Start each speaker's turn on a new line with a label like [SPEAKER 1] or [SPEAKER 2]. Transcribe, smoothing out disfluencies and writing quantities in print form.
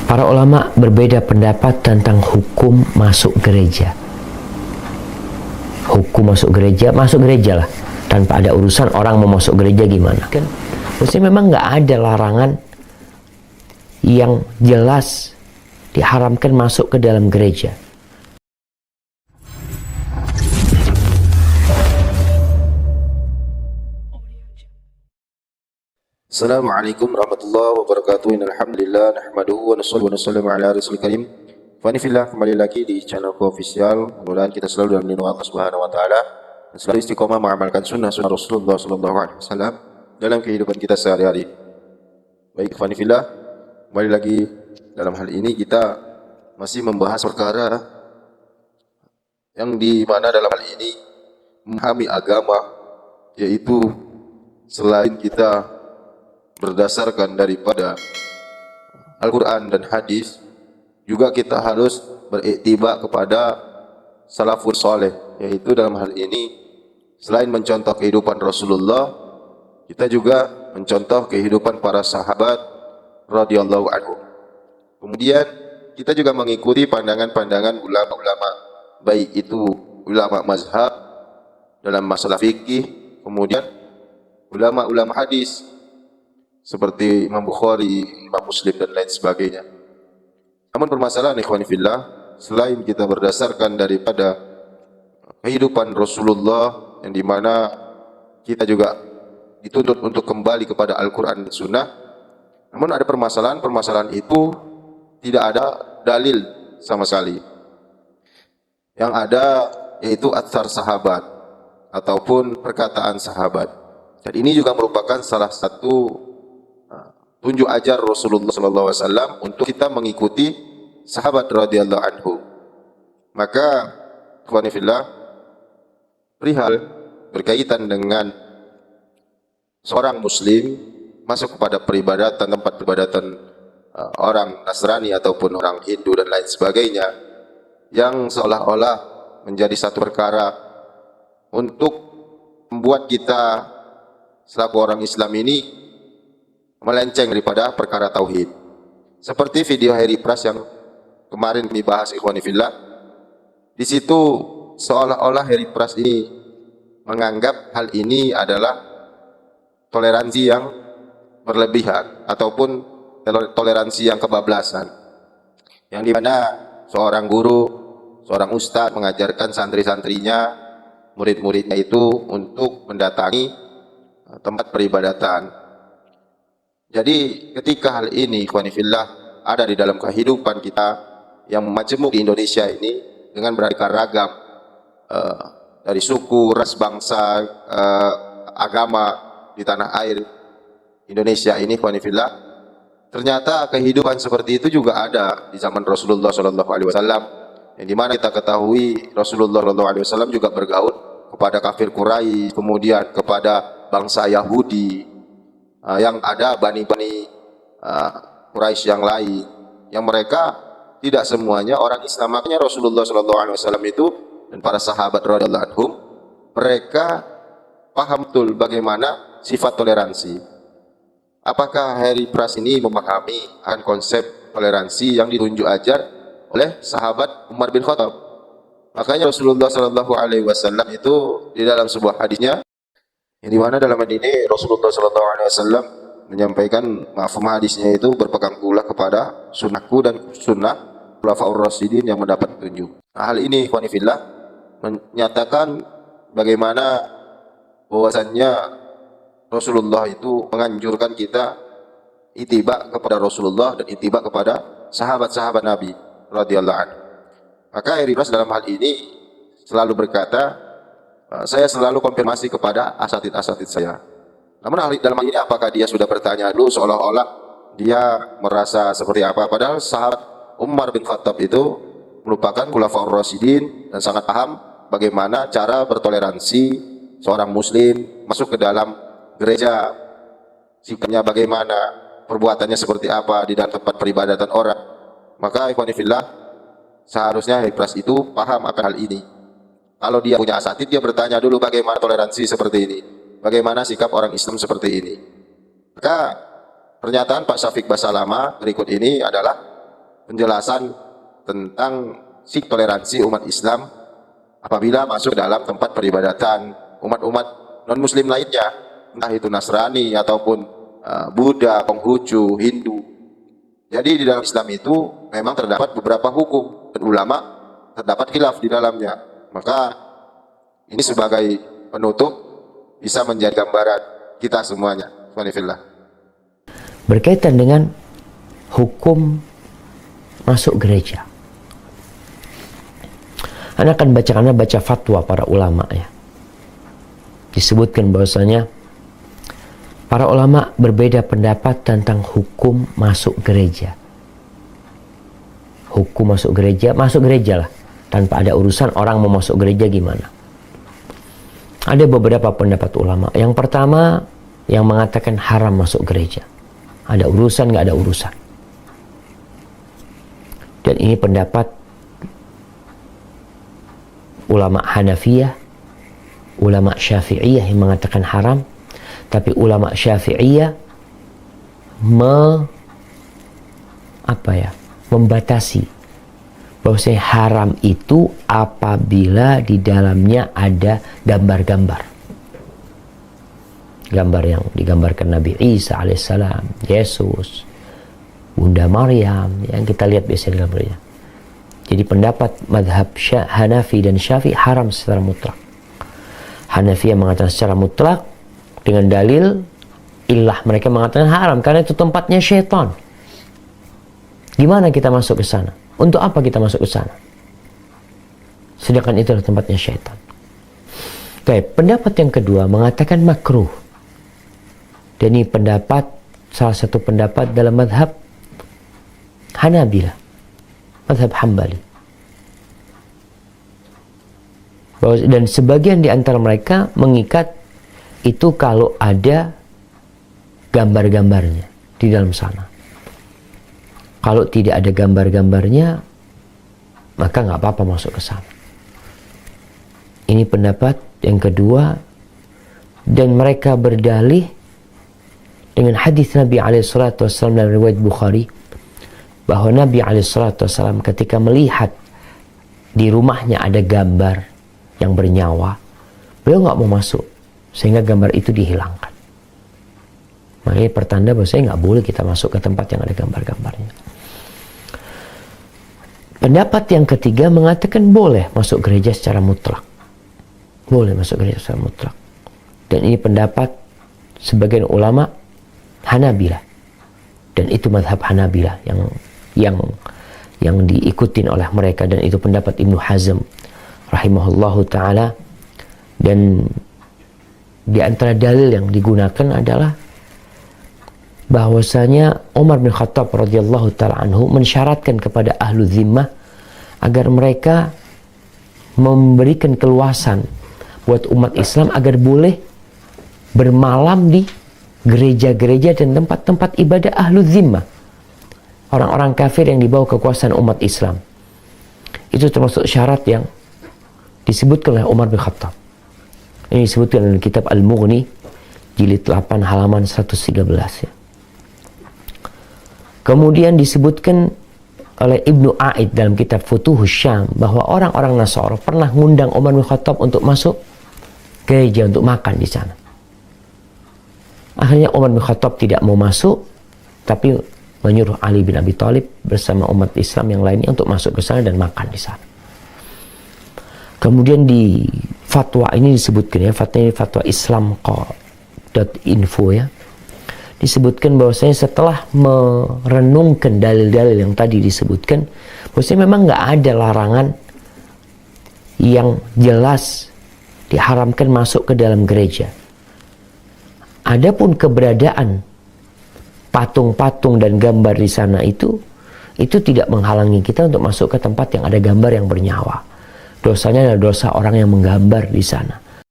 [SPEAKER 1] Para ulama berbeda pendapat tentang hukum masuk gereja. Hukum masuk gereja lah. Tanpa ada urusan orang mau masuk gereja gimana kan? Maksudnya memang nggak ada larangan yang jelas diharamkan masuk ke dalam gereja.
[SPEAKER 2] Assalamualaikum warahmatullahi wabarakatuh. Alhamdulillah nahmaduhu wa nusalli wa nusallimu ala rasulil karim. Fanifillah, kembali lagi di channelku official. Mudah-mudahan kita selalu dalam lindungan Allah Subhanahu wa taala dan selalu istiqomah mengamalkan sunnah Rasulullah sallallahu alaihi wasallam dalam kehidupan kita sehari-hari. Baik, fanifillah, kembali lagi dalam hal ini kita masih membahas perkara yang di mana dalam hal ini memahami agama, yaitu selain kita berdasarkan daripada Al-Quran dan hadis, juga kita harus beriktiba kepada salafus saleh, yaitu dalam hal ini selain mencontoh kehidupan Rasulullah, kita juga mencontoh kehidupan para sahabat radhiyallahu anhu. Kemudian kita juga mengikuti pandangan-pandangan ulama-ulama, baik itu ulama mazhab dalam masalah fikih, kemudian ulama-ulama hadis seperti Imam Bukhari, Imam Muslim dan lain sebagainya. Namun permasalahan ikhwani fillah, selain kita berdasarkan daripada kehidupan Rasulullah yang dimana kita juga dituntut untuk kembali kepada Al-Quran dan Sunnah, namun ada permasalahan itu tidak ada dalil sama sekali. Yang ada yaitu atsar sahabat ataupun perkataan sahabat. Dan ini juga merupakan salah satu tunjuk ajar Rasulullah SAW untuk kita mengikuti sahabat radhiyallahu anhu. Maka ikhwani fillah, perihal berkaitan dengan seorang muslim masuk kepada tempat peribadatan orang Nasrani ataupun orang Hindu dan lain sebagainya, yang seolah-olah menjadi satu perkara untuk membuat kita selaku orang Islam ini melenceng daripada perkara tauhid. Seperti video Harry Pras yang kemarin dibahas ikhwani fillah. Di situ seolah-olah Harry Pras ini menganggap hal ini adalah toleransi yang berlebihan ataupun toleransi yang kebablasan. Yang dimana seorang guru, seorang ustadz mengajarkan santri-santrinya, murid-muridnya itu untuk mendatangi tempat peribadatan. Jadi ketika hal ini ikhwani fillah ada di dalam kehidupan kita yang majemuk di Indonesia ini dengan beraneka ragam dari suku, ras, bangsa, agama di tanah air Indonesia ini ikhwani fillah, ternyata kehidupan seperti itu juga ada di zaman Rasulullah SAW, yang dimana kita ketahui Rasulullah SAW juga bergaul kepada kafir Quraisy, kemudian kepada bangsa Yahudi, yang ada bani-bani Quraisy yang lain, yang mereka tidak semuanya orang Islam. Makanya Rasulullah SAW itu dan para sahabat radhiyallahu anhum, mereka paham betul bagaimana sifat toleransi. Apakah Harry Pras ini memahami akan konsep toleransi yang ditunjuk ajar oleh sahabat Umar bin Khattab? Makanya Rasulullah SAW itu di dalam sebuah hadisnya, yang dimana dalam hadis ini Rasulullah SAW menyampaikan mafhum hadisnya itu berpegang teguh kepada sunnahku dan sunnah khulafaur rasyidin yang mendapat petunjuk. Nah, hal ini ikhwani fillah menyatakan bagaimana bahwasannya Rasulullah itu menganjurkan kita ittiba kepada Rasulullah dan ittiba kepada sahabat-sahabat Nabi radhiyallahu anhu. Maka Harry Pras dalam hal ini selalu berkata, saya selalu konfirmasi kepada asatid saya. Namun dalam hal ini apakah dia sudah bertanya dulu seolah-olah dia merasa seperti apa? Padahal sahabat Umar bin Khattab itu merupakan khulafaur rasyidin dan sangat paham bagaimana cara bertoleransi seorang muslim masuk ke dalam gereja, sikapnya bagaimana, perbuatannya seperti apa di dalam tempat peribadatan orang. Maka ikhwani fillah, seharusnya Harry Pras itu paham akan hal ini. Kalau dia punya asatid, dia bertanya dulu bagaimana toleransi seperti ini, bagaimana sikap orang Islam seperti ini. Maka pernyataan Pak Syafiq Basalama berikut ini adalah penjelasan tentang sikap toleransi umat Islam apabila masuk dalam tempat peribadatan umat-umat non-muslim lainnya, entah itu Nasrani ataupun Buddha, Konghucu, Hindu. Jadi di dalam Islam itu memang terdapat beberapa hukum dan ulama terdapat khilaf di dalamnya. Maka ini sebagai penutup bisa menjadi gambaran kita semuanya. Subhanallah.
[SPEAKER 1] Berkaitan dengan hukum masuk gereja, Anda akan baca fatwa para ulama ya. Disebutkan bahwasanya para ulama berbeda pendapat tentang hukum masuk gereja. Hukum masuk gereja lah. Tanpa ada urusan orang mau masuk gereja gimana. Ada beberapa pendapat ulama. Yang pertama, yang mengatakan haram masuk gereja. Ada urusan, nggak ada urusan. Dan ini pendapat ulama Hanafiyah, ulama Syafi'iyah yang mengatakan haram. Tapi ulama Syafi'iyah membatasi bahwasanya haram itu apabila di dalamnya ada gambar-gambar. Gambar yang digambarkan Nabi Isa alaihissalam, Yesus, Bunda Maryam, yang kita lihat biasanya gambarnya. Jadi pendapat madhab Hanafi dan Syafi'i haram secara mutlak. Hanafi yang mengatakan secara mutlak dengan dalil illah, mereka mengatakan haram karena itu tempatnya syaitan. Gimana kita masuk ke sana? Untuk apa kita masuk ke sana? Sedangkan itu adalah tempatnya syaitan. Baik, pendapat yang kedua mengatakan makruh. Dan ini salah satu pendapat dalam madhab Hanabilah, madhab Hambali. Dan sebagian di antara mereka mengikat itu kalau ada gambar-gambarnya di dalam sana. Kalau tidak ada gambar-gambarnya, maka nggak apa-apa masuk ke sana. Ini pendapat yang kedua, dan mereka berdalih dengan hadis Nabi SAW dalam riwayat Bukhari, bahwa Nabi SAW ketika melihat di rumahnya ada gambar yang bernyawa, beliau nggak mau masuk, sehingga gambar itu dihilangkan. Makanya pertanda bahwa saya nggak boleh kita masuk ke tempat yang ada gambar-gambarnya. Pendapat yang ketiga mengatakan boleh masuk gereja secara mutlak. Boleh masuk gereja secara mutlak. Dan ini pendapat sebagian ulama Hanabilah. Dan itu madhab Hanabilah yang diikutin oleh mereka, dan itu pendapat Ibnu Hazm rahimahullahu ta'ala. Dan di antara dalil yang digunakan adalah bahwasanya Umar bin Khattab radhiyallahu ta'ala anhu mensyaratkan kepada ahlu zimmah agar mereka memberikan keluasan buat umat Islam agar boleh bermalam di gereja-gereja dan tempat-tempat ibadah ahlu zimmah, orang-orang kafir yang dibawa kekuasaan umat Islam. Itu termasuk syarat yang disebutkan oleh Umar bin Khattab. Ini disebutkan dalam kitab Al-Mughni jilid 8 halaman 113 ya. Kemudian disebutkan oleh Ibnu Aid dalam kitab Futuhus Syam bahwa orang-orang Nasara pernah ngundang Umar bin Khattab untuk masuk gereja untuk makan di sana. Akhirnya Umar bin Khattab tidak mau masuk, tapi menyuruh Ali bin Abi Thalib bersama umat Islam yang lainnya untuk masuk ke sana dan makan di sana. Kemudian di fatwa ini disebutkan ya, fatwa islamqa.info ya, disebutkan bahwasanya setelah merenungkan dalil-dalil yang tadi disebutkan, bahwasanya memang nggak ada larangan yang jelas diharamkan masuk ke dalam gereja. Adapun keberadaan patung-patung dan gambar di sana itu tidak menghalangi kita untuk masuk ke tempat yang ada gambar yang bernyawa. Dosanya adalah dosa orang yang menggambar di sana.